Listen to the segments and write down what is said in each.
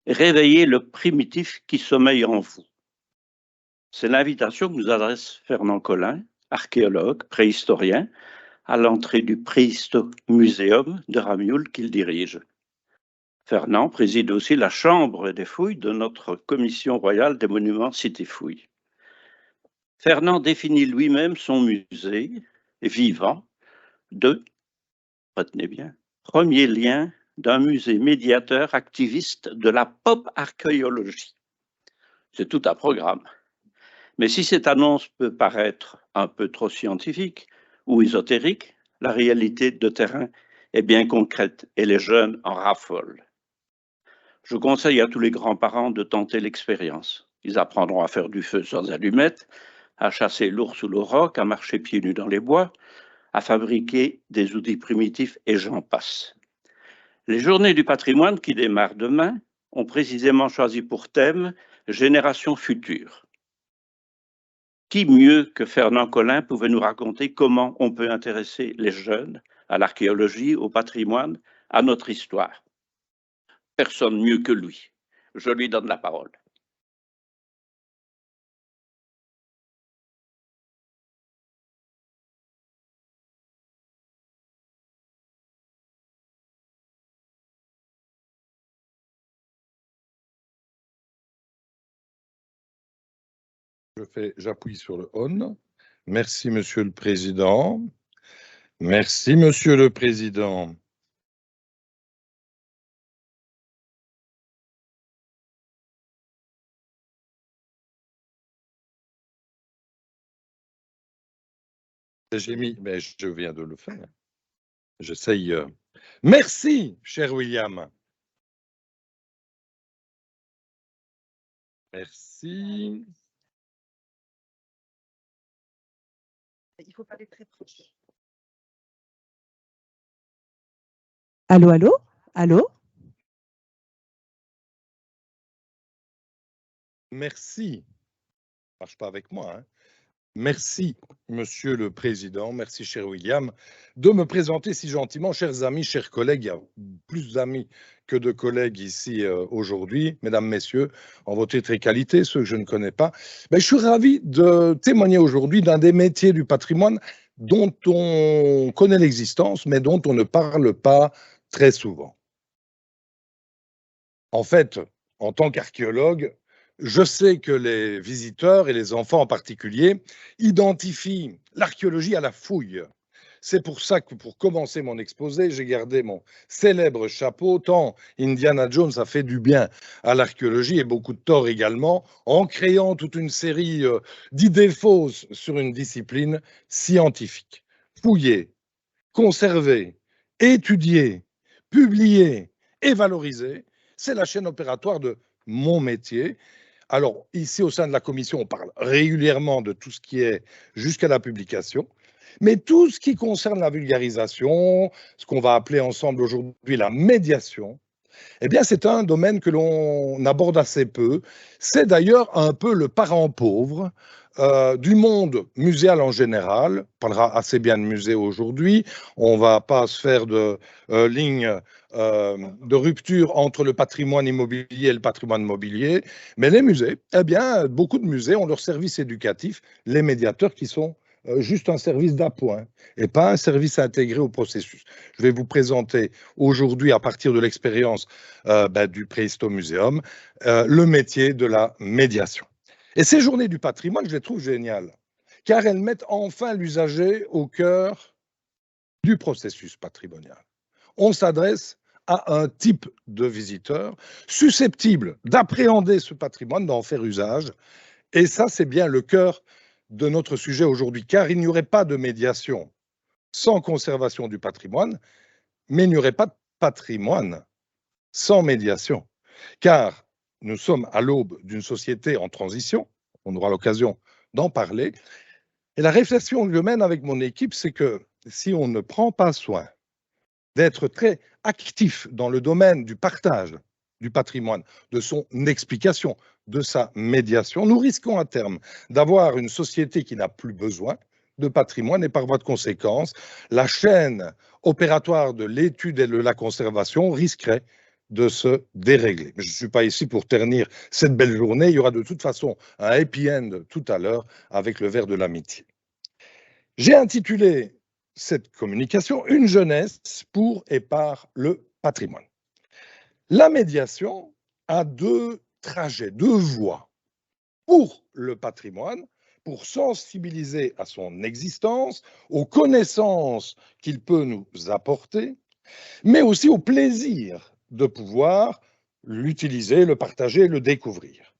Réveillez le primitif qui sommeille en vous. C'est l'invitation que nous adresse Fernand Collin, archéologue, préhistorien, à l'entrée du Préhisto-Muséum de Ramioul qu'il dirige. Fernand préside aussi la chambre des fouilles de notre commission royale des monuments Cité-Fouilles. Fernand définit lui-même son musée vivant de, retenez bien, premier lien d'un musée médiateur activiste de la pop archéologie. C'est tout un programme. Mais si cette annonce peut paraître un peu trop scientifique ou ésotérique, la réalité de terrain est bien concrète et les jeunes en raffolent. Je conseille à tous les grands-parents de tenter l'expérience. Ils apprendront à faire du feu sans allumettes, à chasser l'ours ou le roc, à marcher pieds nus dans les bois, à fabriquer des outils primitifs et j'en passe. Les journées du patrimoine qui démarrent demain ont précisément choisi pour thème Génération future. Qui mieux que Fernand Collin pouvait nous raconter comment on peut intéresser les jeunes à l'archéologie, au patrimoine, à notre histoire? Personne mieux que lui. Je lui donne la parole. J'appuie sur le on. Merci, Monsieur le Président. Merci, Monsieur le Président. J'ai mis, mais je viens de le faire. J'essaye. Merci, cher William. Merci. Il faut parler très proche. Allô, allô? Allô? Merci. Ça marche pas avec moi, hein. Merci, Monsieur le Président, merci, cher William, de me présenter si gentiment, chers amis, chers collègues. Il y a plus d'amis que de collègues ici aujourd'hui, mesdames, messieurs, en votre très qualité, ceux que je ne connais pas. Mais je suis ravi de témoigner aujourd'hui d'un des métiers du patrimoine dont on connaît l'existence, mais dont on ne parle pas très souvent. En fait, en tant qu'archéologue, je sais que les visiteurs, et les enfants en particulier, identifient l'archéologie à la fouille. C'est pour ça que pour commencer mon exposé, j'ai gardé mon célèbre chapeau, tant Indiana Jones a fait du bien à l'archéologie et beaucoup de tort également, en créant toute une série d'idées fausses sur une discipline scientifique. Fouiller, conserver, étudier, publier et valoriser, c'est la chaîne opératoire de mon métier. Alors, ici, au sein de la commission, on parle régulièrement de tout ce qui est jusqu'à la publication, mais tout ce qui concerne la vulgarisation, ce qu'on va appeler ensemble aujourd'hui la médiation, eh bien, c'est un domaine que l'on aborde assez peu. C'est d'ailleurs un peu le parent pauvre du monde muséal en général. On parlera assez bien de musée aujourd'hui. On ne va pas se faire de ligne de rupture entre le patrimoine immobilier et le patrimoine mobilier. Mais les musées, eh bien, beaucoup de musées ont leur service éducatif, les médiateurs qui sont juste un service d'appoint et pas un service intégré au processus. Je vais vous présenter aujourd'hui, à partir de l'expérience du Préhisto-Muséum, le métier de la médiation. Et ces journées du patrimoine, je les trouve géniales, car elles mettent enfin l'usager au cœur du processus patrimonial. On s'adresse à un type de visiteur susceptible d'appréhender ce patrimoine, d'en faire usage, et ça, c'est bien le cœur de notre sujet aujourd'hui, car il n'y aurait pas de médiation sans conservation du patrimoine, mais il n'y aurait pas de patrimoine sans médiation, car nous sommes à l'aube d'une société en transition, on aura l'occasion d'en parler, et la réflexion que je mène avec mon équipe, c'est que si on ne prend pas soin d'être très actif dans le domaine du partage du patrimoine, de son explication, de sa médiation, nous risquons à terme d'avoir une société qui n'a plus besoin de patrimoine et par voie de conséquence, la chaîne opératoire de l'étude et de la conservation risquerait de se dérégler. Mais je ne suis pas ici pour ternir cette belle journée. Il y aura de toute façon un happy end tout à l'heure avec le verre de l'amitié. J'ai intitulé cette communication « Une jeunesse pour et par le patrimoine ». La médiation a deux trajets, deux voies. Pour le patrimoine, pour sensibiliser à son existence, aux connaissances qu'il peut nous apporter, mais aussi au plaisir de pouvoir l'utiliser, le partager, le découvrir.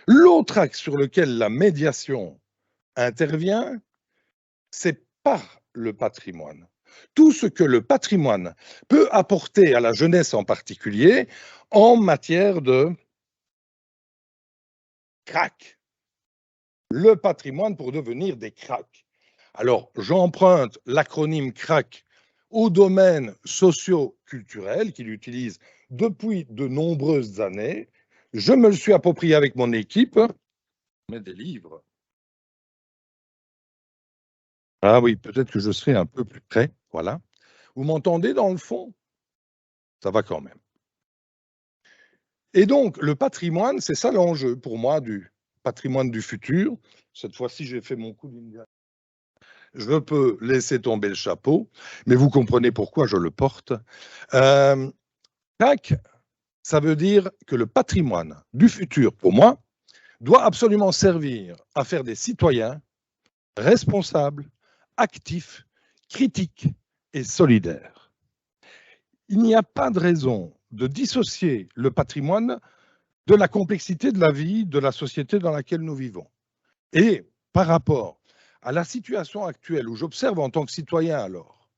L'autre axe sur lequel la médiation intervient, c'est par le patrimoine. Tout ce que le patrimoine peut apporter à la jeunesse en particulier en matière de crack. Le patrimoine pour devenir des cracks. Alors, j'emprunte l'acronyme crack au domaine socio-culturel qu'il utilise depuis de nombreuses années. Je me le suis approprié avec mon équipe. Je mets des livres. Ah oui, peut-être que je serai un peu plus près. Voilà. Vous m'entendez dans le fond? Ça va quand même. Et donc, le patrimoine, c'est ça l'enjeu pour moi du patrimoine du futur. Cette fois-ci, j'ai fait mon coup d'une... Je peux laisser tomber le chapeau, mais vous comprenez pourquoi je le porte. CAC, ça veut dire que le patrimoine du futur, pour moi, doit absolument servir à faire des citoyens responsables, actifs, critiques et solidaires. Il n'y a pas de raison de dissocier le patrimoine de la complexité de la vie, de la société dans laquelle nous vivons. Et par rapport à la situation actuelle où j'observe en tant que citoyen alors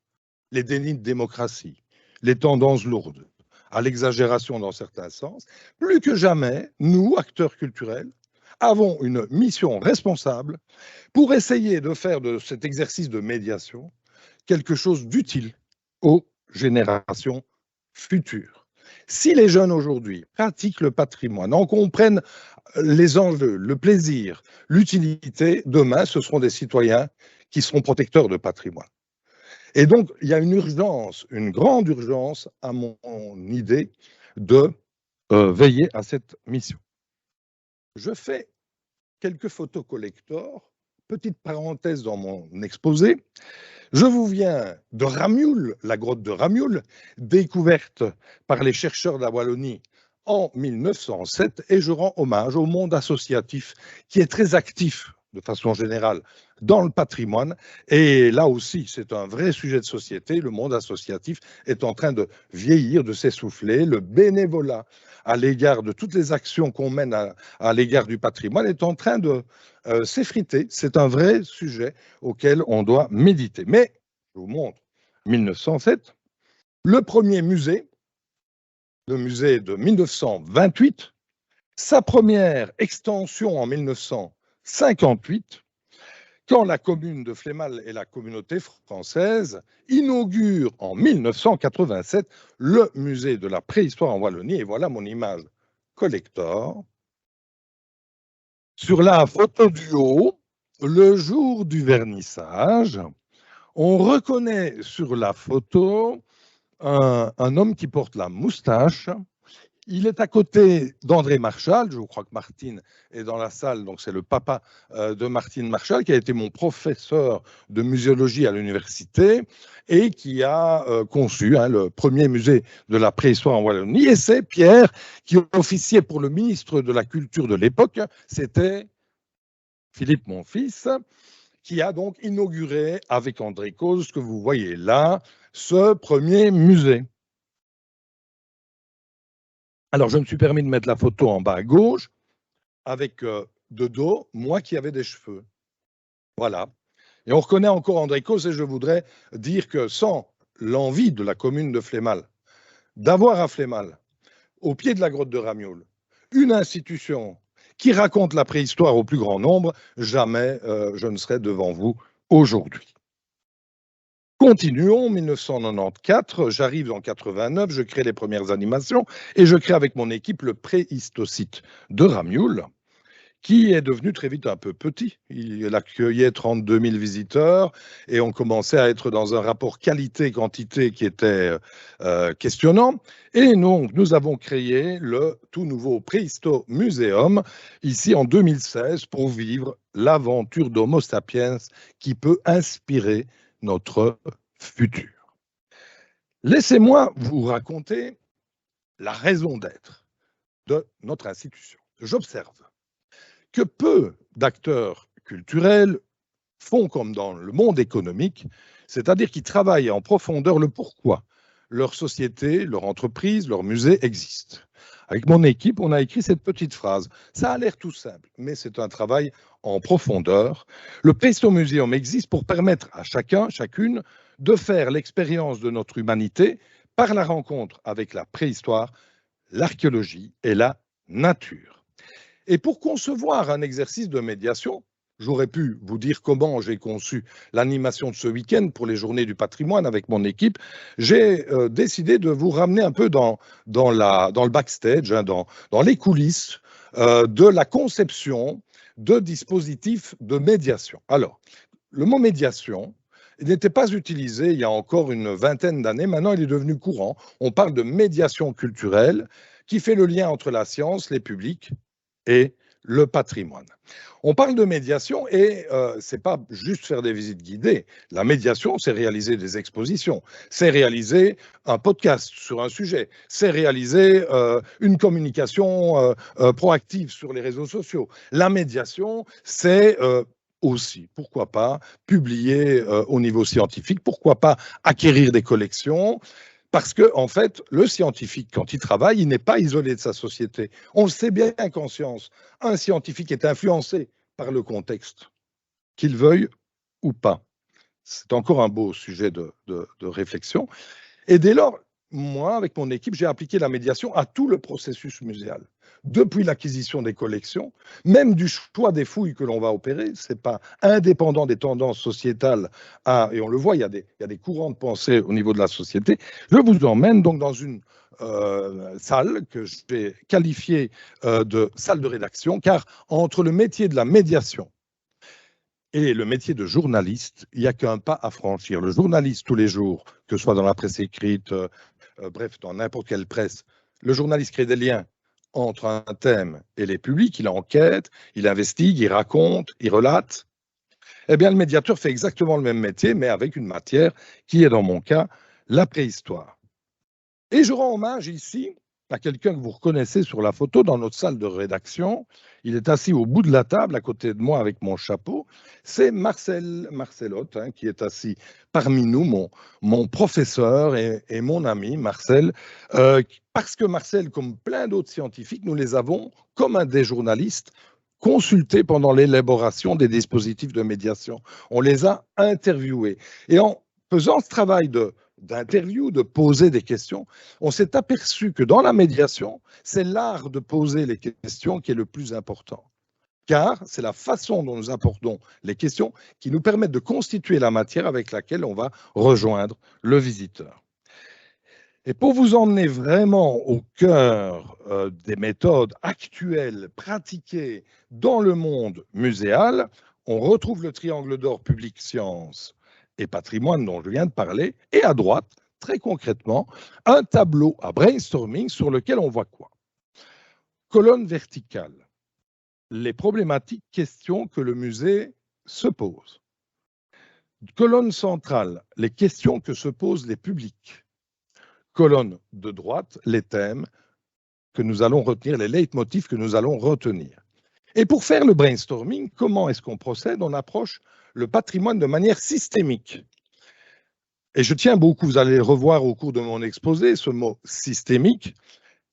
les dénis de démocratie, les tendances lourdes, à l'exagération dans certains sens, plus que jamais, nous, acteurs culturels, avons une mission responsable pour essayer de faire de cet exercice de médiation quelque chose d'utile aux générations futures. Si les jeunes aujourd'hui pratiquent le patrimoine, en comprennent les enjeux, le plaisir, l'utilité, demain, ce seront des citoyens qui seront protecteurs de patrimoine. Et donc, il y a une urgence, une grande urgence, à mon idée, de veiller à cette mission. Je fais quelques photos collector, petite parenthèse dans mon exposé. Je vous viens de Ramioul, la grotte de Ramioul, découverte par les chercheurs de la Wallonie en 1907, et je rends hommage au monde associatif qui est très actif de façon générale dans le patrimoine. Et là aussi, c'est un vrai sujet de société. Le monde associatif est en train de vieillir, de s'essouffler. Le bénévolat à l'égard de toutes les actions qu'on mène à l'égard du patrimoine est en train de s'effriter. C'est un vrai sujet auquel on doit méditer. Mais, je vous montre, 1907, le premier musée, le musée de 1928, sa première extension en 1958, quand la commune de Flémal et la communauté française inaugurent en 1987 le musée de la préhistoire en Wallonie. Et voilà mon image collector. Sur la photo du haut, le jour du vernissage, on reconnaît sur la photo un homme qui porte la moustache. Il est à côté d'André Marchal. Je crois que Martine est dans la salle, donc c'est le papa de Martine Marchal, qui a été mon professeur de muséologie à l'université et qui a conçu le premier musée de la préhistoire en Wallonie. Et c'est Pierre qui officiait pour le ministre de la Culture de l'époque. C'était Philippe, mon fils, qui a donc inauguré avec André Cause, ce que vous voyez là, ce premier musée. Alors, je me suis permis de mettre la photo en bas à gauche, avec de dos, moi qui avais des cheveux. Voilà. Et on reconnaît encore André Cause, et je voudrais dire que sans l'envie de la commune de Flémal, d'avoir à Flémal, au pied de la grotte de Ramioul, une institution qui raconte la préhistoire au plus grand nombre, jamais je ne serais devant vous aujourd'hui. Continuons, 1994, j'arrive en 89, je crée les premières animations et je crée avec mon équipe le Préhistosite de Ramioul, qui est devenu très vite un peu petit. Il accueillait 32 000 visiteurs et on commençait à être dans un rapport qualité-quantité qui était questionnant. Et nous avons créé le tout nouveau Préhisto Museum, ici en 2016, pour vivre l'aventure d'Homo sapiens qui peut inspirer notre futur. Laissez-moi vous raconter la raison d'être de notre institution. J'observe que peu d'acteurs culturels font comme dans le monde économique, c'est-à-dire qu'ils travaillent en profondeur le pourquoi leur société, leur entreprise, leur musée existent. Avec mon équipe, on a écrit cette petite phrase. Ça a l'air tout simple, mais c'est un travail en profondeur. Le Préhisto Museum existe pour permettre à chacun, chacune, de faire l'expérience de notre humanité par la rencontre avec la préhistoire, l'archéologie et la nature. Et pour concevoir un exercice de médiation, j'aurais pu vous dire comment j'ai conçu l'animation de ce week-end pour les Journées du patrimoine avec mon équipe. J'ai décidé de vous ramener un peu dans le backstage, hein, dans les coulisses de la conception de dispositifs de médiation. Alors, le mot médiation, il n'était pas utilisé il y a encore une vingtaine d'années. Maintenant, il est devenu courant. On parle de médiation culturelle qui fait le lien entre la science, les publics et le patrimoine. On parle de médiation et c'est pas juste faire des visites guidées. La médiation, c'est réaliser des expositions, c'est réaliser un podcast sur un sujet, c'est réaliser une communication proactive sur les réseaux sociaux. La médiation, c'est aussi, pourquoi pas, publier au niveau scientifique, pourquoi pas acquérir des collections. Parce que, en fait, le scientifique, quand il travaille, il n'est pas isolé de sa société. On le sait bien qu'en science, un scientifique est influencé par le contexte, qu'il veuille ou pas. C'est encore un beau sujet de réflexion. Et dès lors, moi, avec mon équipe, j'ai appliqué la médiation à tout le processus muséal. Depuis l'acquisition des collections, même du choix des fouilles que l'on va opérer, ce n'est pas indépendant des tendances sociétales, et on le voit, il y a des courants de pensée au niveau de la société. Je vous emmène donc dans une salle que j'ai qualifiée de salle de rédaction, car entre le métier de la médiation et le métier de journaliste, il n'y a qu'un pas à franchir. Le journaliste, tous les jours, que ce soit dans la presse écrite, bref, dans n'importe quelle presse, le journaliste crée des liens entre un thème et les publics, il enquête, il investigue, il raconte, il relate. Eh bien, le médiateur fait exactement le même métier, mais avec une matière qui est, dans mon cas, la préhistoire. Et je rends hommage ici à quelqu'un que vous reconnaissez sur la photo dans notre salle de rédaction. Il est assis au bout de la table, à côté de moi, avec mon chapeau. C'est Marcelotte, hein, qui est assis parmi nous, mon professeur et mon ami, Marcel. Parce que Marcel, comme plein d'autres scientifiques, nous les avons, comme des journalistes, consultés pendant l'élaboration des dispositifs de médiation. On les a interviewés. Et en faisant ce travail d'interview, de poser des questions, on s'est aperçu que dans la médiation, c'est l'art de poser les questions qui est le plus important. Car c'est la façon dont nous abordons les questions qui nous permettent de constituer la matière avec laquelle on va rejoindre le visiteur. Et pour vous emmener vraiment au cœur des méthodes actuelles pratiquées dans le monde muséal, on retrouve le triangle d'or public sciences et patrimoine dont je viens de parler, et à droite, très concrètement, un tableau à brainstorming sur lequel on voit quoi? Colonne verticale, les problématiques, questions que le musée se pose. Colonne centrale, les questions que se posent les publics. Colonne de droite, les thèmes que nous allons retenir, les leitmotifs que nous allons retenir. Et pour faire le brainstorming, comment est-ce qu'on procède? On approche le patrimoine de manière systémique. Et je tiens beaucoup, vous allez revoir au cours de mon exposé, ce mot systémique.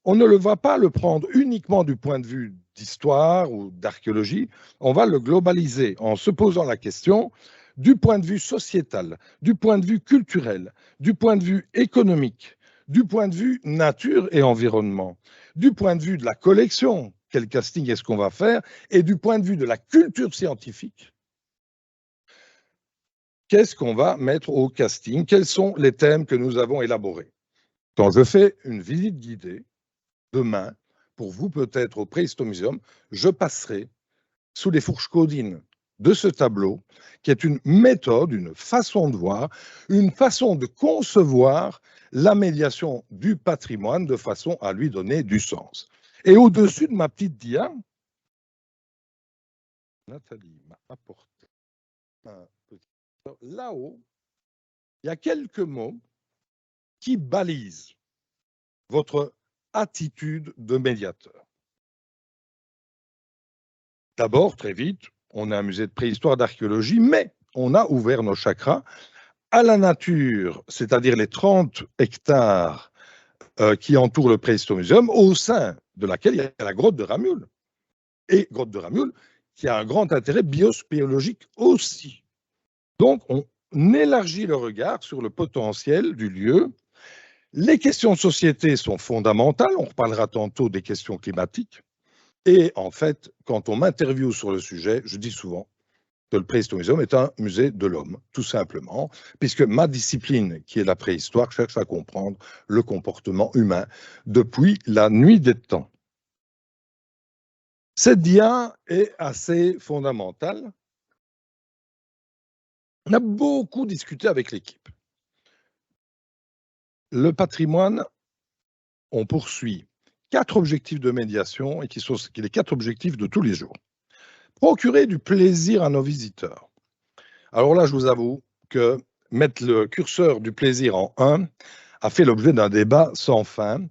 On ne va pas le prendre uniquement du point de vue d'histoire ou d'archéologie, on va le globaliser en se posant la question du point de vue sociétal, du point de vue culturel, du point de vue économique, du point de vue nature et environnement, du point de vue de la collection, quel casting est-ce qu'on va faire, et du point de vue de la culture scientifique, qu'est-ce qu'on va mettre au casting, quels sont les thèmes que nous avons élaborés. Quand je fais une visite guidée, demain, pour vous peut-être au Préhisto Museum, je passerai sous les fourches caudines de ce tableau, qui est une méthode, une façon de voir, une façon de concevoir la médiation du patrimoine de façon à lui donner du sens. Et au-dessus de ma petite dia, Nathalie m'a apporté un petit... Là-haut, il y a quelques mots qui balisent votre attitude de médiateur. D'abord, très vite, on a un musée de préhistoire d'archéologie, mais on a ouvert nos chakras à la nature, c'est-à-dire les 30 hectares qui entourent le Préhistomuséum, au sein de laquelle il y a la grotte de Ramul. Et grotte de Ramul, qui a un grand intérêt biospéologique aussi. Donc, on élargit le regard sur le potentiel du lieu. Les questions de société sont fondamentales, on reparlera tantôt des questions climatiques. Et en fait, quand on m'interviewe sur le sujet, je dis souvent que le Préhistomuséum est un musée de l'homme, tout simplement, puisque ma discipline, qui est la préhistoire, cherche à comprendre le comportement humain depuis la nuit des temps. Cette dia est assez fondamentale. On a beaucoup discuté avec l'équipe. Le patrimoine, on poursuit 4 objectifs de médiation et qui sont les 4 objectifs de tous les jours. Procurer du plaisir à nos visiteurs. Alors là, je vous avoue que mettre le curseur du plaisir en 1 a fait l'objet d'un débat sans fin.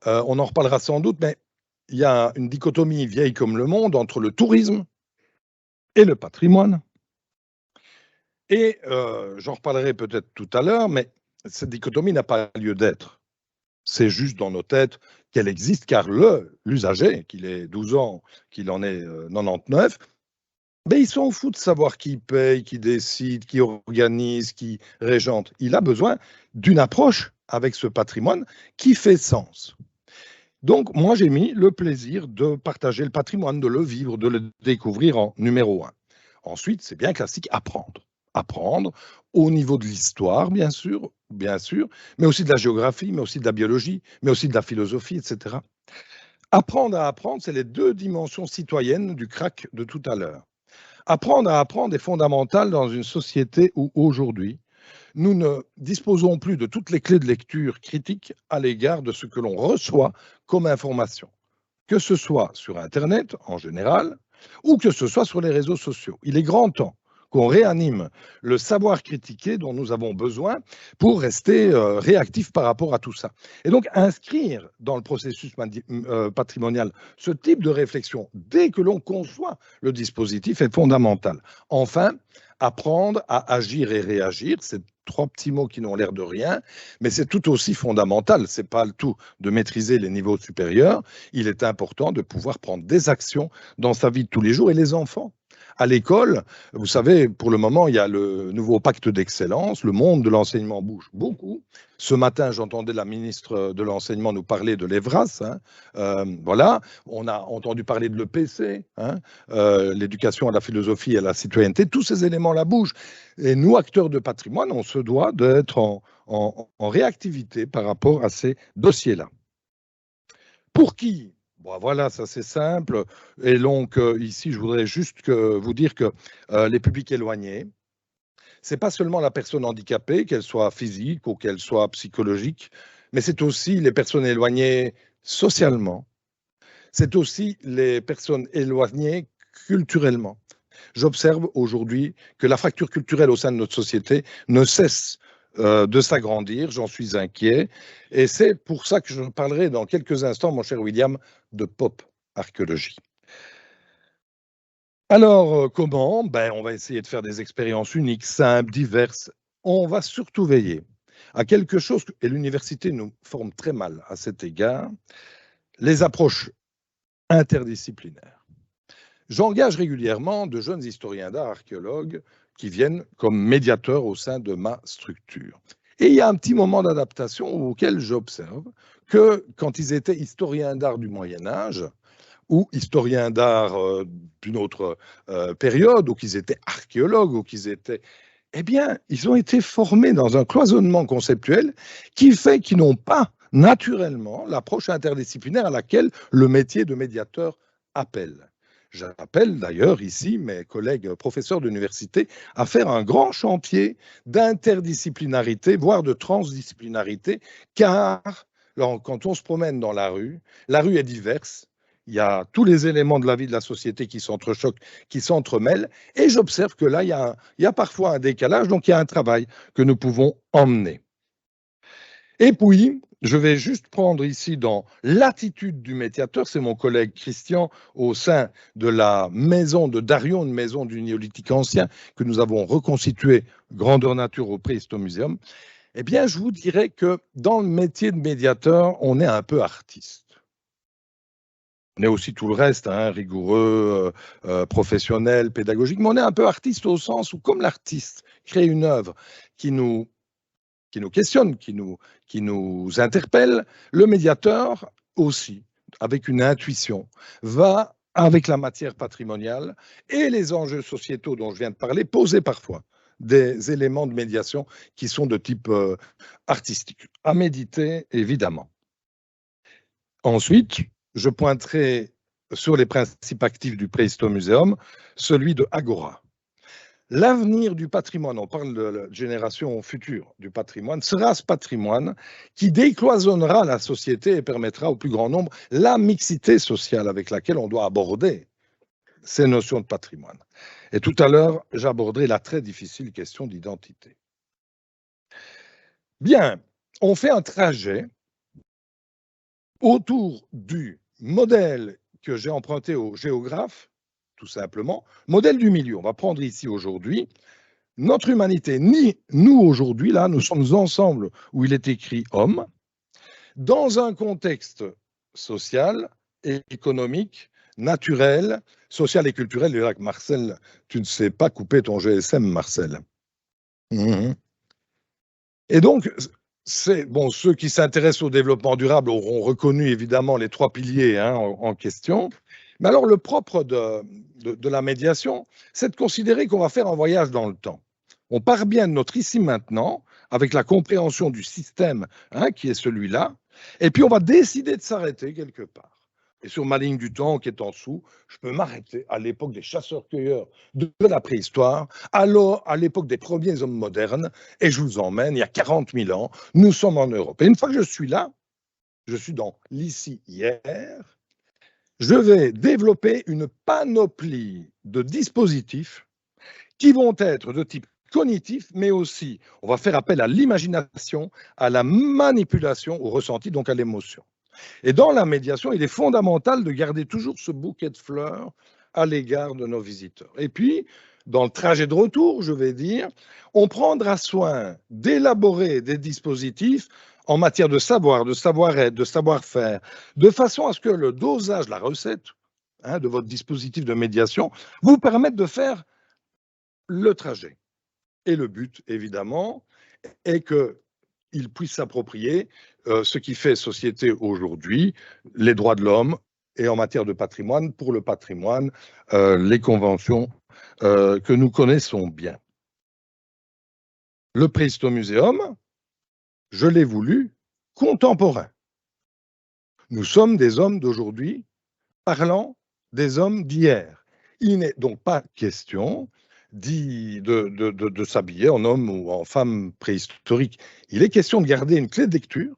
On en reparlera sans doute, mais il y a une dichotomie vieille comme le monde entre le tourisme et le patrimoine. Et j'en reparlerai peut-être tout à l'heure, mais cette dichotomie n'a pas lieu d'être. C'est juste dans nos têtes qu'elle existe, car l'usager, qu'il ait 12 ans, qu'il en ait 99, ben il s'en fout de savoir qui paye, qui décide, qui organise, qui régente. Il a besoin d'une approche avec ce patrimoine qui fait sens. Donc, moi, j'ai mis le plaisir de partager le patrimoine, de le vivre, de le découvrir en numéro 1. Ensuite, c'est bien classique, apprendre. Apprendre au niveau de l'histoire, bien sûr, mais aussi de la géographie, mais aussi de la biologie, mais aussi de la philosophie, etc. Apprendre à apprendre, c'est les 2 dimensions citoyennes du crack de tout à l'heure. Apprendre à apprendre est fondamental dans une société où aujourd'hui, nous ne disposons plus de toutes les clés de lecture critique à l'égard de ce que l'on reçoit comme information, que ce soit sur Internet en général ou que ce soit sur les réseaux sociaux. Il est grand temps qu'on réanime le savoir critiqué dont nous avons besoin pour rester réactifs par rapport à tout ça. Et donc, inscrire dans le processus patrimonial ce type de réflexion dès que l'on conçoit le dispositif est fondamental. Enfin, apprendre à agir et réagir, c'est 3 petits mots qui n'ont l'air de rien, mais c'est tout aussi fondamental. Ce n'est pas le tout de maîtriser les niveaux supérieurs. Il est important de pouvoir prendre des actions dans sa vie de tous les jours. Et les enfants, à l'école, vous savez, pour le moment, il y a le nouveau pacte d'excellence. Le monde de l'enseignement bouge beaucoup. Ce matin, j'entendais la ministre de l'Enseignement nous parler de l'EVRAS. Voilà, on a entendu parler de l'EPC, l'éducation à la philosophie et à la citoyenneté. Tous ces éléments-là bougent. Et nous, acteurs de patrimoine, on se doit d'être en réactivité par rapport à ces dossiers-là. Pour qui ? Bon, voilà, ça c'est simple. Et donc, ici, je voudrais juste vous dire que les publics éloignés, ce n'est pas seulement la personne handicapée, qu'elle soit physique ou qu'elle soit psychologique, mais c'est aussi les personnes éloignées socialement. C'est aussi les personnes éloignées culturellement. J'observe aujourd'hui que la fracture culturelle au sein de notre société ne cesse de s'agrandir, j'en suis inquiet. Et c'est pour ça que je parlerai dans quelques instants, mon cher William, de pop archéologie. Alors, comment ? On va essayer de faire des expériences uniques, simples, diverses. On va surtout veiller à quelque chose, et l'université nous forme très mal à cet égard, les approches interdisciplinaires. J'engage régulièrement de jeunes historiens d'art, archéologues, qui viennent comme médiateurs au sein de ma structure. Et il y a un petit moment d'adaptation auquel j'observe que quand ils étaient historiens d'art du Moyen-Âge, ou historiens d'art d'une autre période, ou qu'ils étaient archéologues, ou qu'ils étaient... Eh bien, ils ont été formés dans un cloisonnement conceptuel qui fait qu'ils n'ont pas naturellement l'approche interdisciplinaire à laquelle le métier de médiateur appelle. J'appelle d'ailleurs ici mes collègues professeurs d'université à faire un grand chantier d'interdisciplinarité, voire de transdisciplinarité, car quand on se promène dans la rue est diverse. Il y a tous les éléments de la vie de la société qui s'entrechoquent, qui s'entremêlent, et j'observe que là, il y a parfois un décalage, donc il y a un travail que nous pouvons emmener. Et puis, je vais juste prendre ici dans l'attitude du médiateur, c'est mon collègue Christian au sein de la maison de Darion, une maison du néolithique ancien que nous avons reconstituée grandeur nature au Préhistomuséum. Eh bien, je vous dirais que dans le métier de médiateur, on est un peu artiste. On est aussi tout le reste, hein, rigoureux, professionnel, pédagogique, mais on est un peu artiste au sens où, comme l'artiste crée une œuvre qui nous questionne, qui nous interpelle, le médiateur aussi, avec une intuition, va, avec la matière patrimoniale et les enjeux sociétaux dont je viens de parler, poser parfois des éléments de médiation qui sont de type artistique, à méditer évidemment. Ensuite, je pointerai sur les principes actifs du Préhistomuséum, celui de Agora. L'avenir du patrimoine, on parle de la génération future du patrimoine, sera ce patrimoine qui décloisonnera la société et permettra au plus grand nombre la mixité sociale avec laquelle on doit aborder ces notions de patrimoine. Et tout à l'heure, j'aborderai la très difficile question d'identité. Bien, on fait un trajet autour du modèle que j'ai emprunté au géographe, tout simplement, modèle du milieu. On va prendre ici aujourd'hui notre humanité, ni nous aujourd'hui, là, nous sommes ensemble où il est écrit homme, dans un contexte social, économique, naturel, social et culturel. Et là, Marcel, tu ne sais pas couper ton GSM, Marcel. Et donc, bon, ceux qui s'intéressent au développement durable auront reconnu évidemment les trois piliers en question. Mais alors, le propre de la médiation, c'est de considérer qu'on va faire un voyage dans le temps. On part bien de notre ici maintenant, avec la compréhension du système qui est celui-là, et puis on va décider de s'arrêter quelque part. Et sur ma ligne du temps qui est en dessous, je peux m'arrêter à l'époque des chasseurs-cueilleurs de la préhistoire, alors à l'époque des premiers hommes modernes, et je vous emmène il y a 40 000 ans, nous sommes en Europe. Et une fois que je suis là, je suis dans l'ici-hier, je vais développer une panoplie de dispositifs qui vont être de type cognitif, mais aussi, on va faire appel à l'imagination, à la manipulation, au ressenti, donc à l'émotion. Et dans la médiation, il est fondamental de garder toujours ce bouquet de fleurs à l'égard de nos visiteurs. Et puis, dans le trajet de retour, je vais dire, on prendra soin d'élaborer des dispositifs en matière de savoir, de savoir-être, de savoir-faire, de façon à ce que le dosage, la recette de votre dispositif de médiation vous permette de faire le trajet. Et le but, évidemment, est qu'il puisse s'approprier ce qui fait société aujourd'hui, les droits de l'homme, et en matière de patrimoine, pour le patrimoine, les conventions que nous connaissons bien. Le Préhistomuséum, je l'ai voulu contemporain. Nous sommes des hommes d'aujourd'hui parlant des hommes d'hier. Il n'est donc pas question de s'habiller en homme ou en femme préhistorique. Il est question de garder une clé de lecture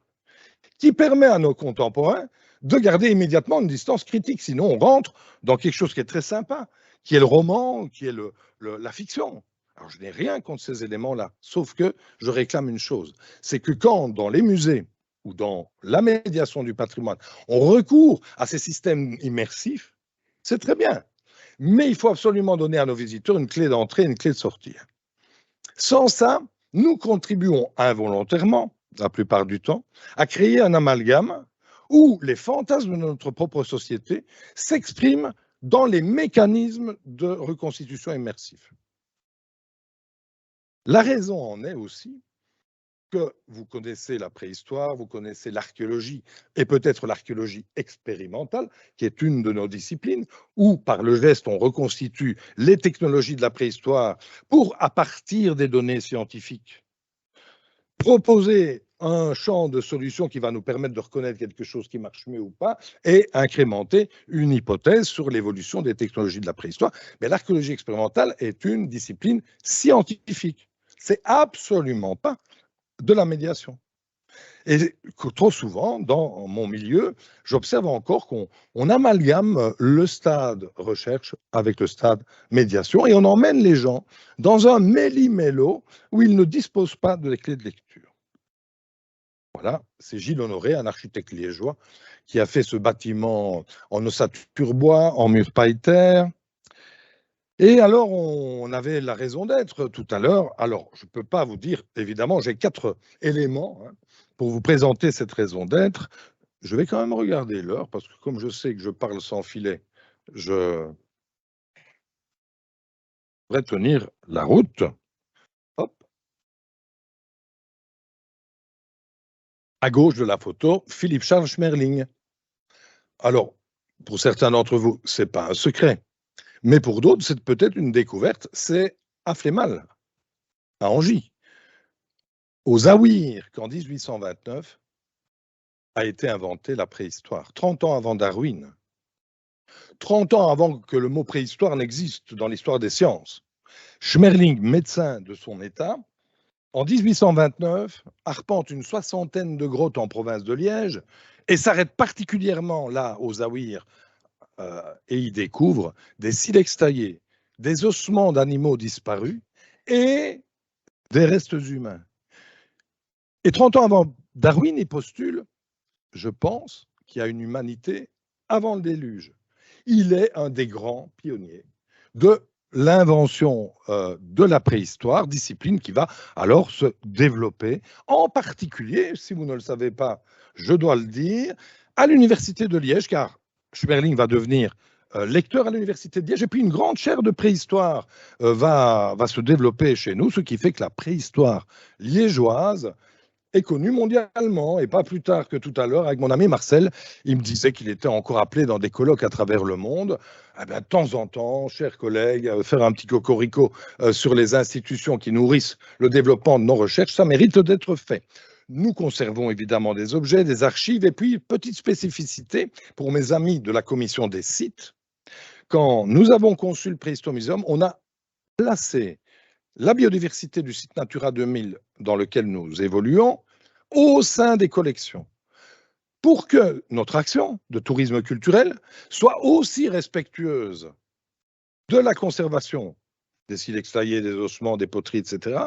qui permet à nos contemporains de garder immédiatement une distance critique. Sinon, on rentre dans quelque chose qui est très sympa, qui est le roman, qui est la fiction. Alors, je n'ai rien contre ces éléments-là, sauf que je réclame une chose, c'est que quand, dans les musées ou dans la médiation du patrimoine, on recourt à ces systèmes immersifs, c'est très bien. Mais il faut absolument donner à nos visiteurs une clé d'entrée et une clé de sortie. Sans ça, nous contribuons involontairement, la plupart du temps, à créer un amalgame où les fantasmes de notre propre société s'expriment dans les mécanismes de reconstitution immersifs. La raison en est aussi que vous connaissez la préhistoire, vous connaissez l'archéologie, et peut-être l'archéologie expérimentale, qui est une de nos disciplines, où par le geste on reconstitue les technologies de la préhistoire pour, à partir des données scientifiques, proposer un champ de solutions qui va nous permettre de reconnaître quelque chose qui marche mieux ou pas et incrémenter une hypothèse sur l'évolution des technologies de la préhistoire. Mais l'archéologie expérimentale est une discipline scientifique. C'est absolument pas de la médiation. Et trop souvent, dans mon milieu, j'observe encore qu'on amalgame le stade recherche avec le stade médiation et on emmène les gens dans un méli-mélo où ils ne disposent pas de les clés de lecture. Voilà, c'est Gilles Honoré, un architecte liégeois, qui a fait ce bâtiment en ossature bois, en mur paille-terre. Et alors, on avait la raison d'être tout à l'heure. Alors, je ne peux pas vous dire, évidemment, j'ai 4 éléments pour vous présenter cette raison d'être. Je vais quand même regarder l'heure, parce que comme je sais que je parle sans filet, je devrais tenir la route. Hop. À gauche de la photo, Philippe Charles Schmerling. Alors, pour certains d'entre vous, ce n'est pas un secret. Mais pour d'autres, c'est peut-être une découverte. C'est à Flémal, à Angy, aux Aouirs, qu'en 1829 a été inventée la préhistoire. 30 ans avant Darwin. 30 ans avant que le mot préhistoire n'existe dans l'histoire des sciences. Schmerling, médecin de son état, en 1829, arpente une 60aine de grottes en province de Liège et s'arrête particulièrement là, aux Aouirs, et y découvre des silex taillés, des ossements d'animaux disparus et des restes humains. Et 30 ans avant Darwin, il postule, je pense, qu'il y a une humanité avant le déluge. Il est un des grands pionniers de l'invention de la préhistoire, discipline qui va alors se développer, en particulier, si vous ne le savez pas, je dois le dire, à l'université de Liège, car Schmerling va devenir lecteur à l'université de Liège, et puis une grande chaire de préhistoire va se développer chez nous, ce qui fait que la préhistoire liégeoise est connu mondialement, et pas plus tard que tout à l'heure, avec mon ami Marcel, il me disait qu'il était encore appelé dans des colloques à travers le monde. Eh bien, de temps en temps, chers collègues, faire un petit cocorico sur les institutions qui nourrissent le développement de nos recherches, ça mérite d'être fait. Nous conservons évidemment des objets, des archives, et puis, petite spécificité pour mes amis de la commission des sites, quand nous avons conçu le Préhistomuséum, on a placé la biodiversité du site Natura 2000 dans lequel nous évoluons au sein des collections, pour que notre action de tourisme culturel soit aussi respectueuse de la conservation des silex taillés, des ossements, des poteries, etc.,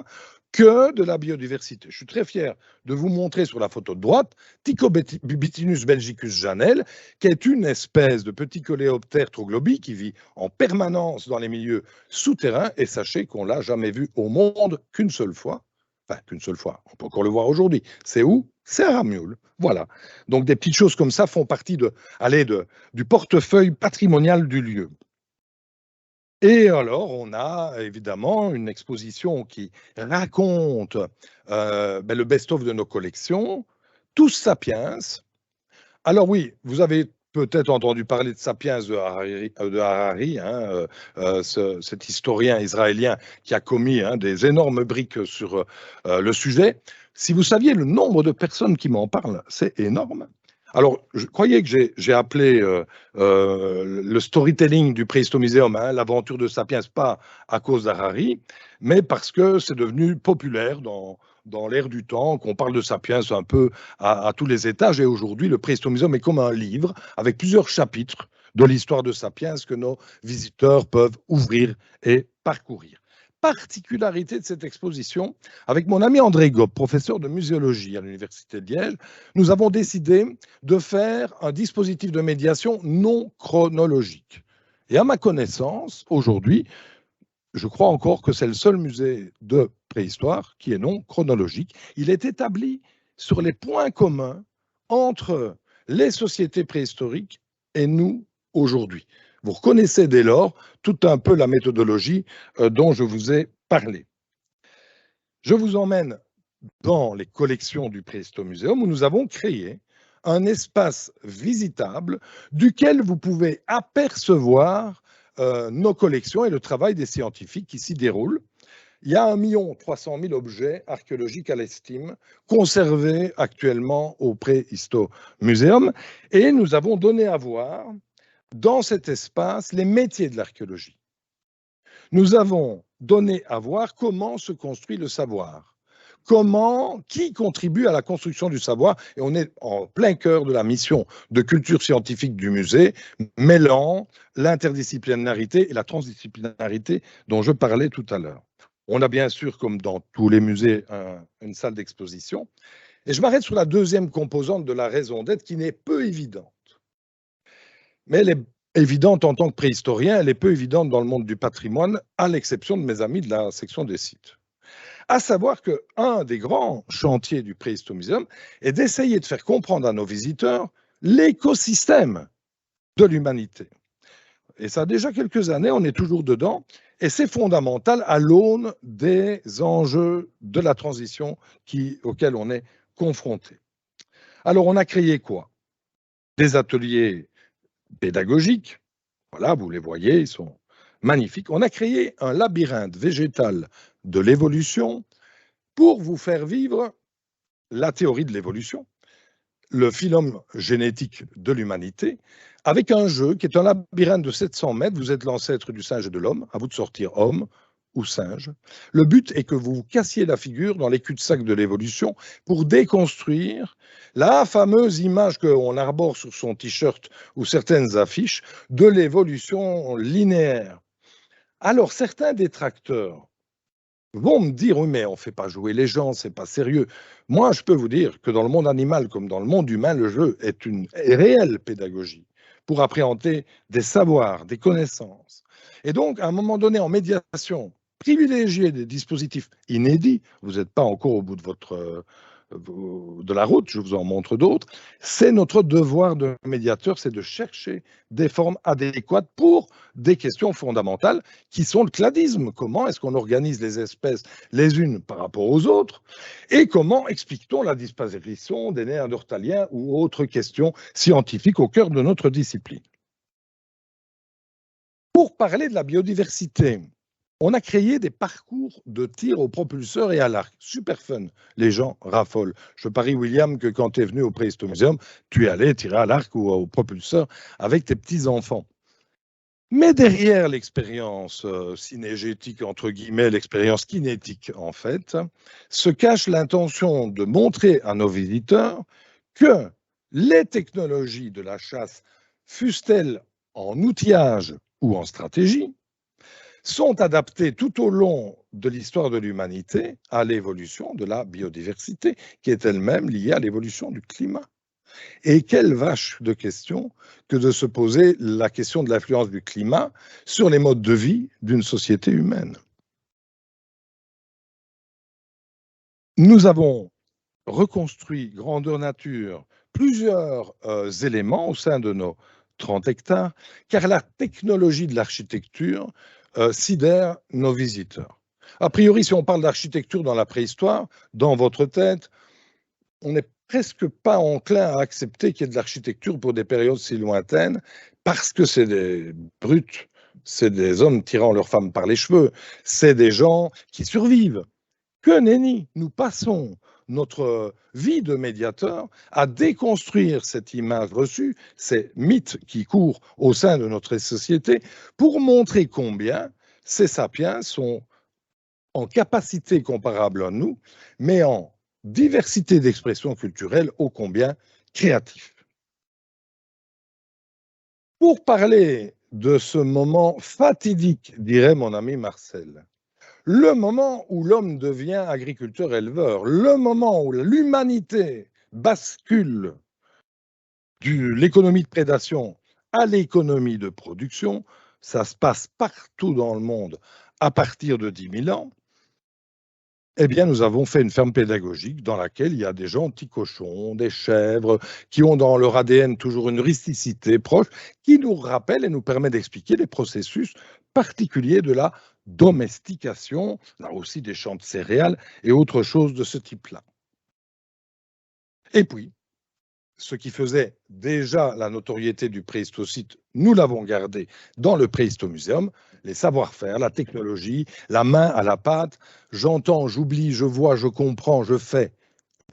que de la biodiversité. Je suis très fier de vous montrer sur la photo de droite Ticobitinus belgicus janel, qui est une espèce de petit coléoptère troglobi qui vit en permanence dans les milieux souterrains, et sachez qu'on ne l'a jamais vu au monde qu'une seule fois. Enfin, qu'une seule fois, on peut encore le voir aujourd'hui. C'est où? C'est à Ramioul. Voilà. Donc des petites choses comme ça font partie du portefeuille patrimonial du lieu. Et alors, on a évidemment une exposition qui raconte le best-of de nos collections, tous Sapiens. Alors oui, vous avez peut-être entendu parler de Sapiens de Harari, cet historien israélien qui a commis des énormes briques sur le sujet. Si vous saviez le nombre de personnes qui m'en parlent, c'est énorme. Alors, je croyais que j'ai appelé le storytelling du Préhistomuséum, l'aventure de Sapiens, pas à cause d'Harari, mais parce que c'est devenu populaire dans l'air du temps, qu'on parle de Sapiens un peu à tous les étages. Et aujourd'hui, le Préhistomuséum est comme un livre avec plusieurs chapitres de l'histoire de Sapiens que nos visiteurs peuvent ouvrir et parcourir. Particularité de cette exposition, avec mon ami André Gob, professeur de muséologie à l'Université de Liège, nous avons décidé de faire un dispositif de médiation non chronologique. Et à ma connaissance, aujourd'hui, je crois encore que c'est le seul musée de préhistoire qui est non chronologique. Il est établi sur les points communs entre les sociétés préhistoriques et nous aujourd'hui. Vous reconnaissez dès lors tout un peu la méthodologie dont je vous ai parlé. Je vous emmène dans les collections du Préhistomuséum où nous avons créé un espace visitable duquel vous pouvez apercevoir nos collections et le travail des scientifiques qui s'y déroulent. Il y a 1 300 000 objets archéologiques à l'estime conservés actuellement au Préhisto-Muséum et nous avons donné à voir dans cet espace les métiers de l'archéologie. Nous avons donné à voir comment se construit le savoir, qui contribue à la construction du savoir, et on est en plein cœur de la mission de culture scientifique du musée, mêlant l'interdisciplinarité et la transdisciplinarité dont je parlais tout à l'heure. On a bien sûr, comme dans tous les musées, une salle d'exposition, et je m'arrête sur la deuxième composante de la raison d'être qui n'est peu évidente. Mais elle est évidente en tant que préhistorien, elle est peu évidente dans le monde du patrimoine, à l'exception de mes amis de la section des sites. À savoir qu'un des grands chantiers du Préhisto-Muséum est d'essayer de faire comprendre à nos visiteurs l'écosystème de l'humanité. Et ça a déjà quelques années, on est toujours dedans, et c'est fondamental à l'aune des enjeux de la transition auxquels on est confronté. Alors, on a créé quoi? Des ateliers pédagogiques, voilà, vous les voyez, ils sont magnifiques. On a créé un labyrinthe végétal de l'évolution pour vous faire vivre la théorie de l'évolution, le phylum génétique de l'humanité, avec un jeu qui est un labyrinthe de 700 mètres. Vous êtes l'ancêtre du singe et de l'homme, à vous de sortir homme ou singe. Le but est que vous vous cassiez la figure dans les cul-de-sac de l'évolution pour déconstruire la fameuse image qu'on arbore sur son t-shirt ou certaines affiches de l'évolution linéaire. Alors, certains détracteurs vont me dire, oui, mais on ne fait pas jouer les gens, c'est pas sérieux. Moi, je peux vous dire que dans le monde animal comme dans le monde humain, le jeu est une réelle pédagogie pour appréhender des savoirs, des connaissances. Et donc, à un moment donné, en médiation, privilégier des dispositifs inédits, vous n'êtes pas encore au bout de la route, je vous en montre d'autres, c'est notre devoir de médiateur, c'est de chercher des formes adéquates pour des questions fondamentales qui sont le cladisme. Comment est-ce qu'on organise les espèces les unes par rapport aux autres et comment explique-t-on la disparition des néandertaliens ou autres questions scientifiques au cœur de notre discipline. Pour parler de la biodiversité, on a créé des parcours de tir au propulseur et à l'arc. Super fun. Les gens raffolent. Je parie, William, que quand tu es venu au Préhisto-Muséum, tu es allé tirer à l'arc ou au propulseur avec tes petits-enfants. Mais derrière l'expérience synégétique, entre guillemets, l'expérience kinétique, en fait, se cache l'intention de montrer à nos visiteurs que les technologies de la chasse, fussent-elles en outillage ou en stratégie, sont adaptées tout au long de l'histoire de l'humanité à l'évolution de la biodiversité, qui est elle-même liée à l'évolution du climat. Et quelle vache de question que de se poser la question de l'influence du climat sur les modes de vie d'une société humaine. Nous avons reconstruit grandeur nature plusieurs éléments au sein de nos 30 hectares, car la technologie de l'architecture sidère nos visiteurs. A priori, si on parle d'architecture dans la préhistoire, dans votre tête, on n'est presque pas enclin à accepter qu'il y ait de l'architecture pour des périodes si lointaines, parce que c'est des brutes, c'est des hommes tirant leurs femmes par les cheveux, c'est des gens qui survivent. Que nenni, nous passons notre vie de médiateur à déconstruire cette image reçue, ces mythes qui courent au sein de notre société, pour montrer combien ces sapiens sont en capacité comparable à nous, mais en diversité d'expression culturelle ô combien créatifs. Pour parler de ce moment fatidique, dirait mon ami Marcel, le moment où l'homme devient agriculteur-éleveur, le moment où l'humanité bascule de l'économie de prédation à l'économie de production, ça se passe partout dans le monde à partir de 10 000 ans, eh bien, nous avons fait une ferme pédagogique dans laquelle il y a des gentils cochons, des chèvres, qui ont dans leur ADN toujours une rusticité proche, qui nous rappelle et nous permet d'expliquer les processus particuliers de la domestication, là aussi des champs de céréales et autres choses de ce type-là. Et puis, ce qui faisait déjà la notoriété du Préhistosite, nous l'avons gardé dans le Préhisto-Muséum, les savoir-faire, la technologie, la main à la pâte. J'entends, j'oublie, je vois, je comprends, je fais.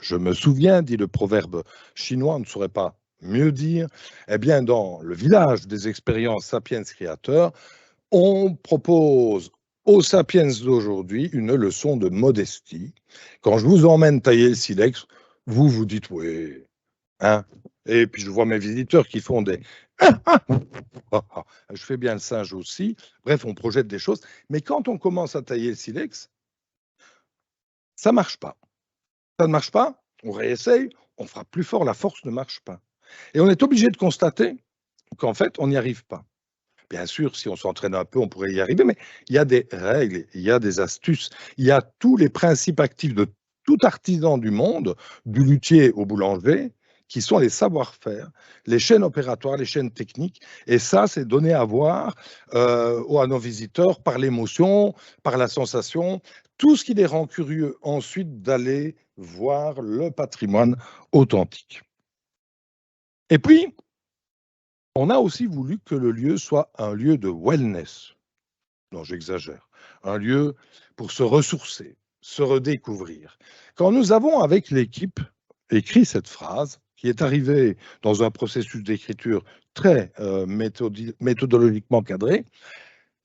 Je me souviens, dit le proverbe chinois, on ne saurait pas mieux dire. Eh bien, dans le village des expériences Sapiens Créateurs, on propose aux Sapiens d'aujourd'hui une leçon de modestie. Quand je vous emmène tailler le silex, vous vous dites oui, hein. Et puis je vois mes visiteurs qui font des je fais bien le singe aussi. Bref, on projette des choses. Mais quand on commence à tailler le silex, ça ne marche pas. Ça ne marche pas, on réessaye, on fera plus fort, la force ne marche pas. Et on est obligé de constater qu'en fait, on n'y arrive pas. Bien sûr, si on s'entraîne un peu, on pourrait y arriver, mais il y a des règles, il y a des astuces, il y a tous les principes actifs de tout artisan du monde, du luthier au boulanger, qui sont les savoir-faire, les chaînes opératoires, les chaînes techniques. Et ça, c'est donné à voir à nos visiteurs par l'émotion, par la sensation, tout ce qui les rend curieux ensuite d'aller voir le patrimoine authentique. Et puis, on a aussi voulu que le lieu soit un lieu de wellness. Non, j'exagère. Un lieu pour se ressourcer, se redécouvrir. Quand nous avons, avec l'équipe, écrit cette phrase, qui est arrivée dans un processus d'écriture très méthodologiquement cadré,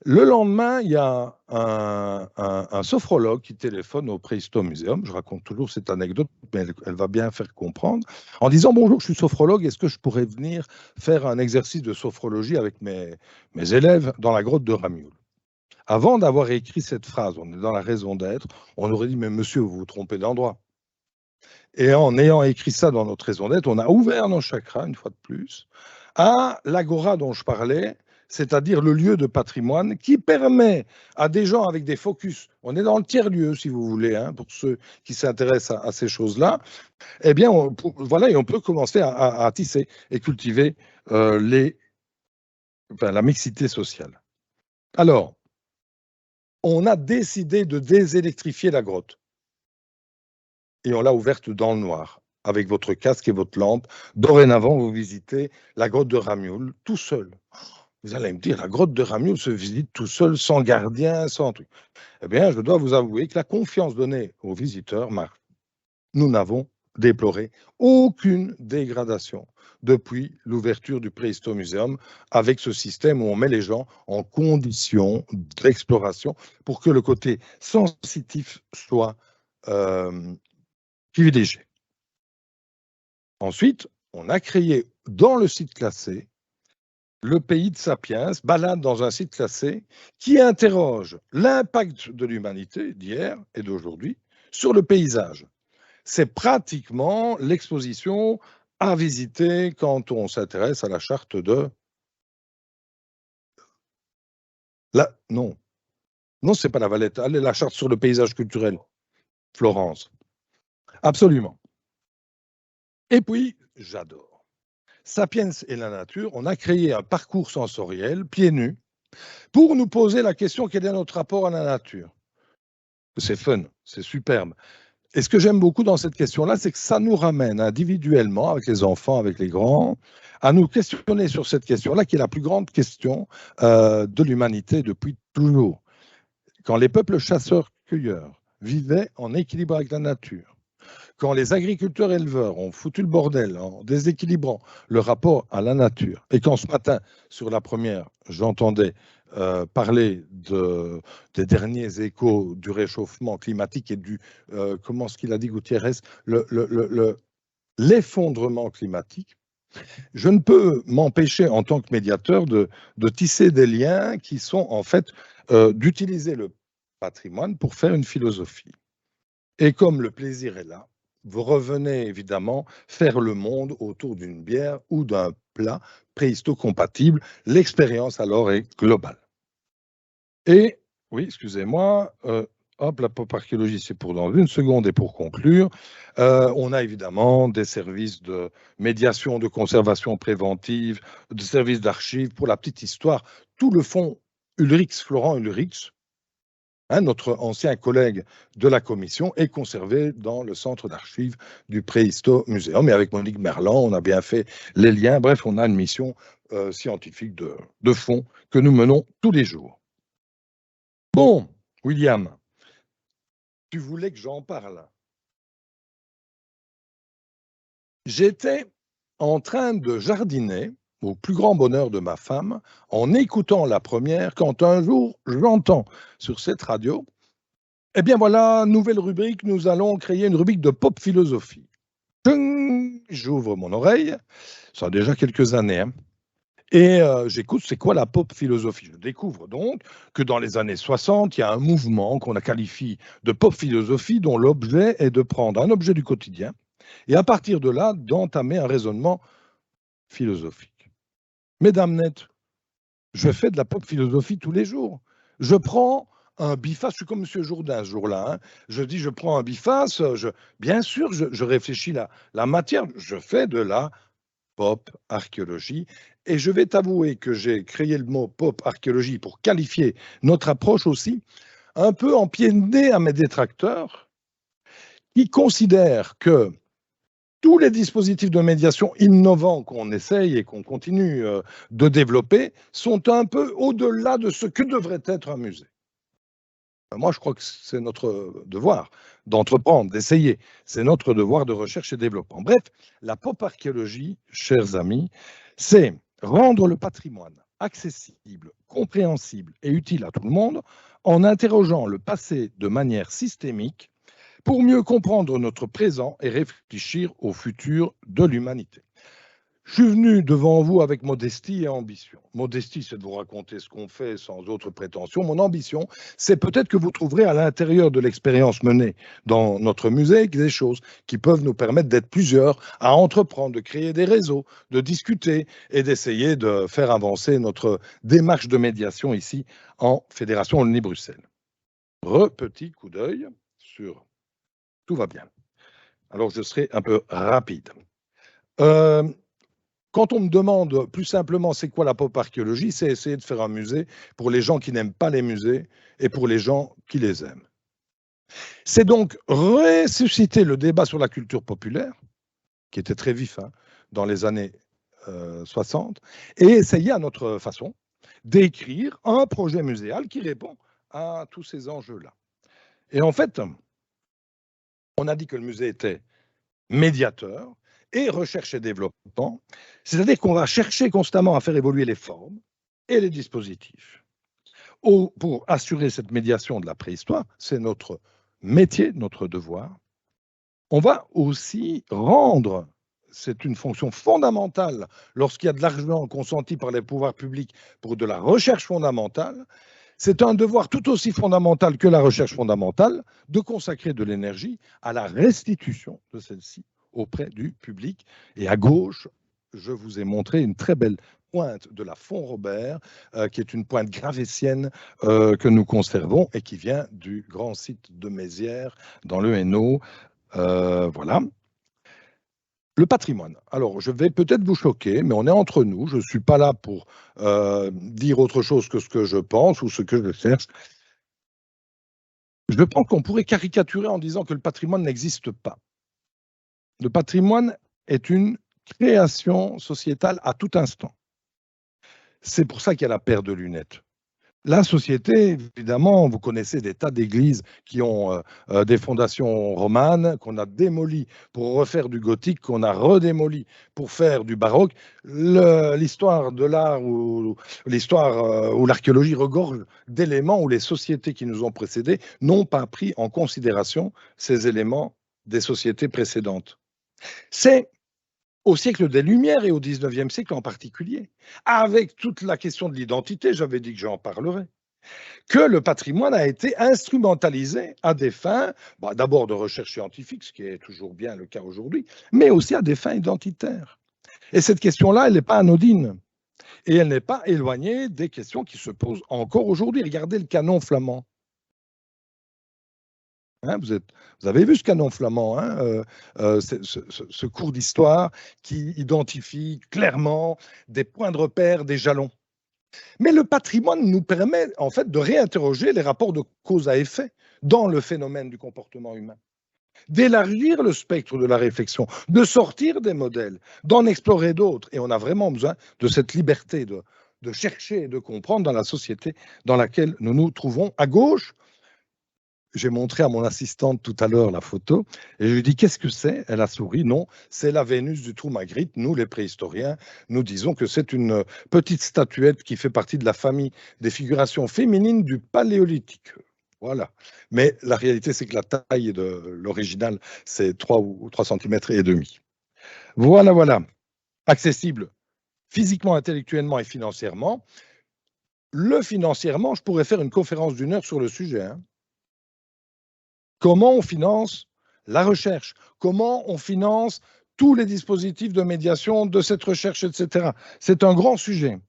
le lendemain, il y a un sophrologue qui téléphone au Préhisto Museum. Je raconte toujours cette anecdote, mais elle va bien faire comprendre. En disant « Bonjour, je suis sophrologue, est-ce que je pourrais venir faire un exercice de sophrologie avec mes élèves dans la grotte de Ramioul ?» Avant d'avoir écrit cette phrase, on est dans la raison d'être, on aurait dit « Mais monsieur, vous vous trompez d'endroit ». Et en ayant écrit ça dans notre raison d'être, on a ouvert nos chakras, une fois de plus, à l'agora dont je parlais, c'est-à-dire le lieu de patrimoine qui permet à des gens avec des focus, on est dans le tiers-lieu si vous voulez, hein, pour ceux qui s'intéressent à ces choses-là, eh bien, voilà, et on peut commencer à tisser et cultiver la mixité sociale. Alors, on a décidé de désélectrifier la grotte et on l'a ouverte dans le noir, avec votre casque et votre lampe. Dorénavant, vous visitez la grotte de Ramioul tout seul. Vous allez me dire, la grotte de Ramioul se visite tout seul, sans gardien, sans truc. Eh bien, je dois vous avouer que la confiance donnée aux visiteurs marche. Nous n'avons déploré aucune dégradation depuis l'ouverture du Préhisto Museum, avec ce système où on met les gens en condition d'exploration pour que le côté sensitif soit privilégié. Ensuite, on a créé dans le site classé le pays de Sapiens, balade dans un site classé qui interroge l'impact de l'humanité d'hier et d'aujourd'hui sur le paysage. C'est pratiquement l'exposition à visiter quand on s'intéresse à la charte de... Non, c'est pas la Valette, allez, la charte sur le paysage culturel, Florence. Absolument. Et puis, j'adore. Sapiens et la nature, on a créé un parcours sensoriel, pieds nus, pour nous poser la question quel est notre rapport à la nature. C'est fun, c'est superbe. Et ce que j'aime beaucoup dans cette question-là, c'est que ça nous ramène individuellement, avec les enfants, avec les grands, à nous questionner sur cette question-là, qui est la plus grande question de l'humanité depuis toujours. Quand les peuples chasseurs-cueilleurs vivaient en équilibre avec la nature, quand les agriculteurs-éleveurs ont foutu le bordel en déséquilibrant le rapport à la nature, et quand ce matin, sur la première, j'entendais parler des derniers échos du réchauffement climatique et du, comment ce qu'il a dit Gutiérrez, l'effondrement climatique, je ne peux m'empêcher en tant que médiateur de tisser des liens qui sont en fait d'utiliser le patrimoine pour faire une philosophie. Et comme le plaisir est là, vous revenez évidemment faire le monde autour d'une bière ou d'un plat préhisto-compatible. L'expérience alors est globale. Et, oui, excusez-moi, hop, la pop archéologie, c'est pour dans une seconde et pour conclure. On a évidemment des services de médiation, de conservation préventive, de services d'archives. Pour la petite histoire, tout le fonds Ulrichs, Florent Ulrichs, notre ancien collègue de la commission, est conservé dans le centre d'archives du Préhisto Museum. Et avec Monique Merlan, on a bien fait les liens. Bref, on a une mission scientifique de fond que nous menons tous les jours. Bon, William, tu voulais que j'en parle. J'étais en train de jardiner, au plus grand bonheur de ma femme, en écoutant la première, quand un jour, j'entends sur cette radio, eh bien voilà, nouvelle rubrique, nous allons créer une rubrique de pop philosophie. J'ouvre mon oreille, ça a déjà quelques années, hein, et j'écoute, c'est quoi la pop philosophie? Je découvre donc que dans les années 60, il y a un mouvement qu'on a qualifié de pop philosophie dont l'objet est de prendre un objet du quotidien et à partir de là, d'entamer un raisonnement philosophique. Mesdames nettes, je fais de la pop philosophie tous les jours. Je prends un biface, je suis comme M. Jourdain ce jour-là. Hein. Je dis, je prends un biface, bien sûr, je réfléchis la matière, je fais de la pop archéologie. Et je vais t'avouer que j'ai créé le mot pop archéologie pour qualifier notre approche aussi, un peu en pied de nez à mes détracteurs, qui considèrent que tous les dispositifs de médiation innovants qu'on essaye et qu'on continue de développer sont un peu au-delà de ce que devrait être un musée. Moi, je crois que c'est notre devoir d'entreprendre, d'essayer. C'est notre devoir de recherche et développement. Bref, la pop archéologie, chers amis, c'est rendre le patrimoine accessible, compréhensible et utile à tout le monde en interrogeant le passé de manière systémique pour mieux comprendre notre présent et réfléchir au futur de l'humanité. Je suis venu devant vous avec modestie et ambition. Modestie, c'est de vous raconter ce qu'on fait sans autre prétention. Mon ambition, c'est peut-être que vous trouverez à l'intérieur de l'expérience menée dans notre musée des choses qui peuvent nous permettre d'être plusieurs à entreprendre, de créer des réseaux, de discuter et d'essayer de faire avancer notre démarche de médiation ici en Fédération Wallonie-Bruxelles. Petit coup d'œil sur... Tout va bien. Alors, je serai un peu rapide. Quand on me demande plus simplement c'est quoi la pop archéologie, c'est essayer de faire un musée pour les gens qui n'aiment pas les musées et pour les gens qui les aiment. C'est donc ressusciter le débat sur la culture populaire, qui était très vif hein, dans les années 60, et essayer à notre façon d'écrire un projet muséal qui répond à tous ces enjeux-là. Et en fait, on a dit que le musée était médiateur et recherche et développement, c'est-à-dire qu'on va chercher constamment à faire évoluer les formes et les dispositifs. Pour assurer cette médiation de la préhistoire, c'est notre métier, notre devoir. On va aussi rendre, c'est une fonction fondamentale lorsqu'il y a de l'argent consenti par les pouvoirs publics pour de la recherche fondamentale, c'est un devoir tout aussi fondamental que la recherche fondamentale de consacrer de l'énergie à la restitution de celle-ci auprès du public. Et à gauche, je vous ai montré une très belle pointe de la Font-Robert, qui est une pointe gravétienne que nous conservons et qui vient du grand site de Mézières dans le Hainaut. Voilà. Le patrimoine. Alors, je vais peut-être vous choquer, mais on est entre nous. Je ne suis pas là pour dire autre chose que ce que je pense ou ce que je cherche. Je pense qu'on pourrait caricaturer en disant que le patrimoine n'existe pas. Le patrimoine est une création sociétale à tout instant. C'est pour ça qu'il y a la paire de lunettes. La société, évidemment, vous connaissez des tas d'églises qui ont des fondations romanes, qu'on a démolies pour refaire du gothique, qu'on a redémolies pour faire du baroque. L'histoire de l'art ou l'histoire où l'archéologie regorge d'éléments où les sociétés qui nous ont précédés n'ont pas pris en considération ces éléments des sociétés précédentes. C'est au siècle des Lumières et au XIXe siècle en particulier, avec toute la question de l'identité, j'avais dit que j'en parlerais, que le patrimoine a été instrumentalisé à des fins, d'abord de recherche scientifique, ce qui est toujours bien le cas aujourd'hui, mais aussi à des fins identitaires. Et cette question-là, elle n'est pas anodine. Et elle n'est pas éloignée des questions qui se posent encore aujourd'hui. Regardez le canon flamand. Hein, vous avez vu ce canon flamand, hein, ce cours d'histoire qui identifie clairement des points de repère, des jalons. Mais le patrimoine nous permet en fait de réinterroger les rapports de cause à effet dans le phénomène du comportement humain, d'élargir le spectre de la réflexion, de sortir des modèles, d'en explorer d'autres. Et on a vraiment besoin de cette liberté de chercher et de comprendre dans la société dans laquelle nous nous trouvons. À gauche, j'ai montré à mon assistante tout à l'heure la photo et je lui ai dit qu'est-ce que c'est? Elle a souri. Non, c'est la Vénus du trou Magritte. Nous, les préhistoriens, nous disons que c'est une petite statuette qui fait partie de la famille des figurations féminines du Paléolithique. Voilà. Mais la réalité, c'est que la taille de l'original, c'est 3 ou 3 cm et demi. Voilà, voilà. Accessible physiquement, intellectuellement et financièrement. Le financièrement, je pourrais faire une conférence d'1 heure sur le sujet. Comment on finance la recherche? Comment on finance tous les dispositifs de médiation de cette recherche, etc. C'est un grand sujet.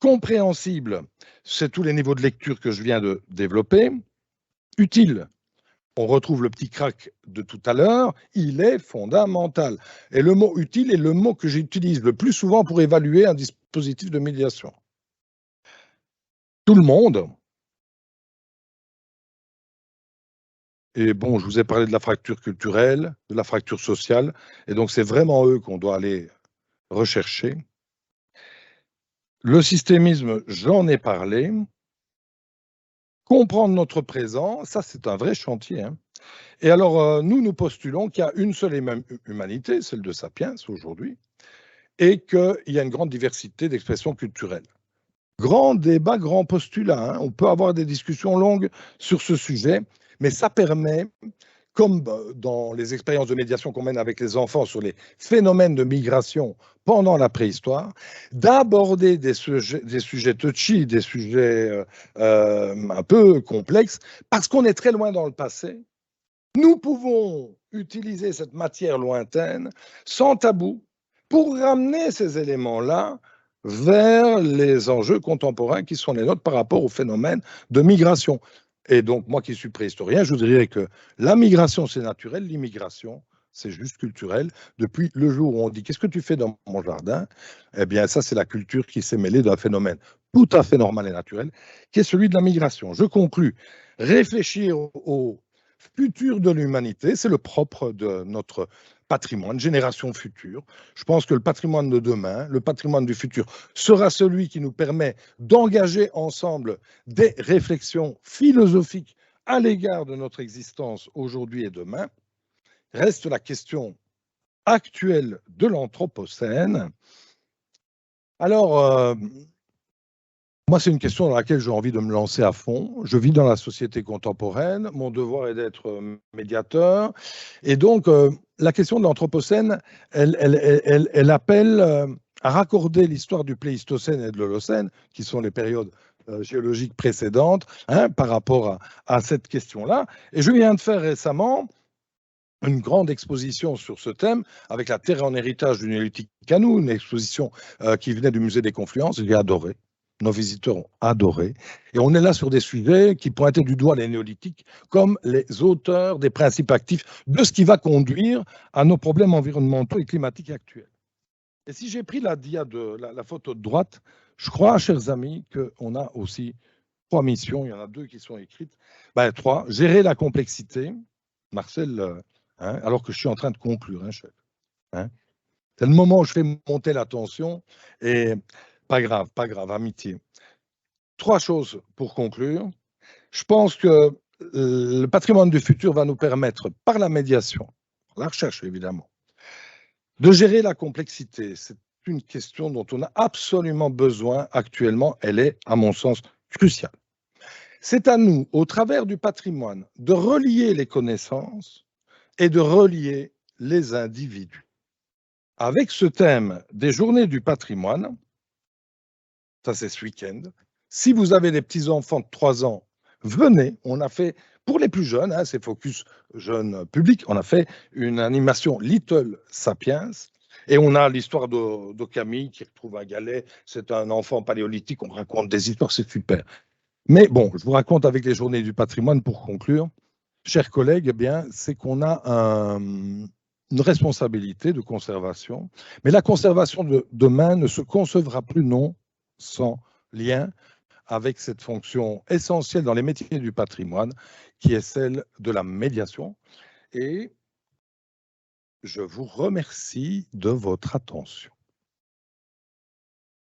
Compréhensible, c'est tous les niveaux de lecture que je viens de développer. Utile, on retrouve le petit crack de tout à l'heure, il est fondamental. Et le mot utile est le mot que j'utilise le plus souvent pour évaluer un dispositif de médiation. Tout le monde. Et bon, je vous ai parlé de la fracture culturelle, de la fracture sociale, et donc c'est vraiment eux qu'on doit aller rechercher. Le systémisme, j'en ai parlé. Comprendre notre présent, ça c'est un vrai chantier. Et alors, nous postulons qu'il y a une seule et même humanité, celle de Sapiens aujourd'hui, et qu'il y a une grande diversité d'expressions culturelles. Grand débat, grand postulat. On peut avoir des discussions longues sur ce sujet, mais ça permet, comme dans les expériences de médiation qu'on mène avec les enfants sur les phénomènes de migration pendant la préhistoire, d'aborder des sujets touchy, des sujets un peu complexes, parce qu'on est très loin dans le passé. Nous pouvons utiliser cette matière lointaine sans tabou pour ramener ces éléments-là vers les enjeux contemporains qui sont les nôtres par rapport au phénomène de migration. Et donc, moi qui suis préhistorien, je vous dirais que la migration, c'est naturel, l'immigration, c'est juste culturel. Depuis le jour où on dit « qu'est-ce que tu fais dans mon jardin ?» Eh bien, ça, c'est la culture qui s'est mêlée d'un phénomène tout à fait normal et naturel, qui est celui de la migration. Je conclus. Réfléchir au futur de l'humanité, c'est le propre de notre patrimoine, génération future. Je pense que le patrimoine de demain, le patrimoine du futur, sera celui qui nous permet d'engager ensemble des réflexions philosophiques à l'égard de notre existence aujourd'hui et demain. Reste la question actuelle de l'Anthropocène. Alors, moi, c'est une question dans laquelle j'ai envie de me lancer à fond. Je vis dans la société contemporaine, mon devoir est d'être médiateur. Et donc, la question de l'Anthropocène, elle appelle à raccorder l'histoire du Pléistocène et de l'Holocène, qui sont les périodes géologiques précédentes, par rapport à cette question-là. Et je viens de faire récemment une grande exposition sur ce thème, avec la Terre en héritage du Néolithique à nous, une exposition qui venait du Musée des Confluences, j'ai adoré. Nos visiteurs ont adoré. Et on est là sur des sujets qui pointaient du doigt les néolithiques comme les auteurs des principes actifs de ce qui va conduire à nos problèmes environnementaux et climatiques actuels. Et si j'ai pris la photo de droite, je crois, chers amis, qu'on a aussi 3 missions. Il y en a 2 qui sont écrites. 3, gérer la complexité. Marcel, alors que je suis en train de conclure, chef. C'est le moment où je fais monter la tension et... Pas grave, amitié. 3 choses pour conclure. Je pense que le patrimoine du futur va nous permettre, par la médiation, la recherche évidemment, de gérer la complexité. C'est une question dont on a absolument besoin actuellement. Elle est, à mon sens, cruciale. C'est à nous, au travers du patrimoine, de relier les connaissances et de relier les individus. Avec ce thème des journées du patrimoine, ça c'est ce week-end. Si vous avez des petits-enfants de 3 ans, venez. On a fait, pour les plus jeunes, c'est Focus Jeune Public, on a fait une animation Little Sapiens. Et on a l'histoire de Camille qui retrouve un galet. C'est un enfant paléolithique, on raconte des histoires, c'est super. Mais bon, je vous raconte avec les journées du patrimoine pour conclure. Chers collègues, eh bien, c'est qu'on a une responsabilité de conservation. Mais la conservation de demain ne se concevra plus, non, sans lien avec cette fonction essentielle dans les métiers du patrimoine, qui est celle de la médiation. Et je vous remercie de votre attention.